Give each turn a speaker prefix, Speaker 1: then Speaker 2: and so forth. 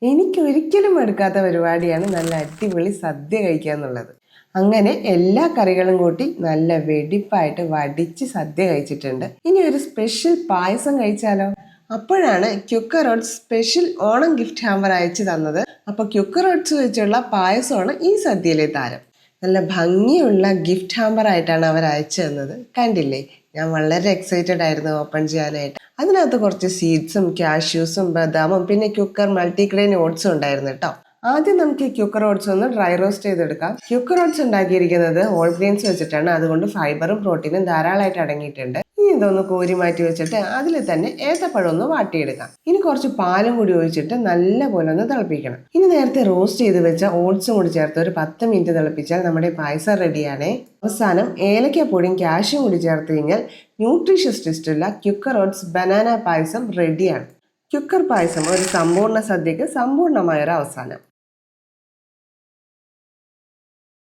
Speaker 1: എനിക്ക് ഒരിക്കലും മടുക്കാത്ത പരിപാടിയാണ് നല്ല അടിപൊളി സദ്യ കഴിക്കുക എന്നുള്ളത്. അങ്ങനെ എല്ലാ കറികളും കൂട്ടി നല്ല വെടിപ്പായിട്ട് വടിച്ച് സദ്യ കഴിച്ചിട്ടുണ്ട്. ഇനി ഒരു സ്പെഷ്യൽ പായസം കഴിച്ചാലോ? അപ്പോഴാണ് quicker oats special Onam gift hamper അയച്ചു തന്നത്. അപ്പൊ ക്യുക്കർ ഓട്സ് വെച്ചുള്ള പായസമാണ് ഈ സദ്യയിലെ താരം. നല്ല ഭംഗിയുള്ള ഗിഫ്റ്റ് ഹാമ്പർ ആയിട്ടാണ് അവർ അയച്ചു തന്നത്. കണ്ടില്ലേ, ഞാൻ വളരെ എക്സൈറ്റഡ് ആയിരുന്നു ഓപ്പൺ ചെയ്യാനായിട്ട്. അതിനകത്ത് കുറച്ച് സീഡ്സും കാഷ്യൂസും ബദാമും പിന്നെ ക്യുക്കർ മൾട്ടിഗ്രെയിൻ ഓട്സും ഉണ്ടായിരുന്നു കേട്ടോ. ആദ്യം നമുക്ക് ഈ ക്യുക്കർ ഓട്സ് ഒന്ന് ഡ്രൈ റോസ്റ്റ് ചെയ്തെടുക്കാം. ക്യുക്കർ ഓട്സ് ഉണ്ടാക്കിയിരിക്കുന്നത് ഹോൾ ഗ്രെയിൻസ് വെച്ചിട്ടാണ്, അതുകൊണ്ട് ഫൈബറും പ്രോട്ടീനും ധാരാളമായിട്ട് അടങ്ങിയിട്ടുണ്ട്. ഇനി ഇതൊന്ന് കോരി മാറ്റി വെച്ചിട്ട് അതിൽ തന്നെ ഏത്തപ്പഴം ഒന്ന് വാട്ടിയെടുക്കാം. ഇനി കുറച്ച് പാലും കൂടി ഒഴിച്ചിട്ട് നല്ല പോലെ ഒന്ന് തിളപ്പിക്കണം. ഇനി നേരത്തെ റോസ്റ്റ് ചെയ്ത് വെച്ച ഓട്സും കൂടി ചേർത്ത് ഒരു 10 മിനിറ്റ് തിളപ്പിച്ചാൽ നമ്മുടെ പായസം റെഡിയാണേ. അവസാനം ഏലക്കപ്പൊടിയും കാഷ്യും കൂടി ചേർത്ത് കഴിഞ്ഞാൽ ന്യൂട്രീഷ്യസ് ടെസ്റ്റുള്ള ക്യുക്കർ ഓട്സ് ബനാന പായസം റെഡിയാണ്. ക്യുക്കർ പായസം ഒരു സമ്പൂർണ്ണ സദ്യക്ക് സമ്പൂർണ്ണമായൊരു അവസാനം.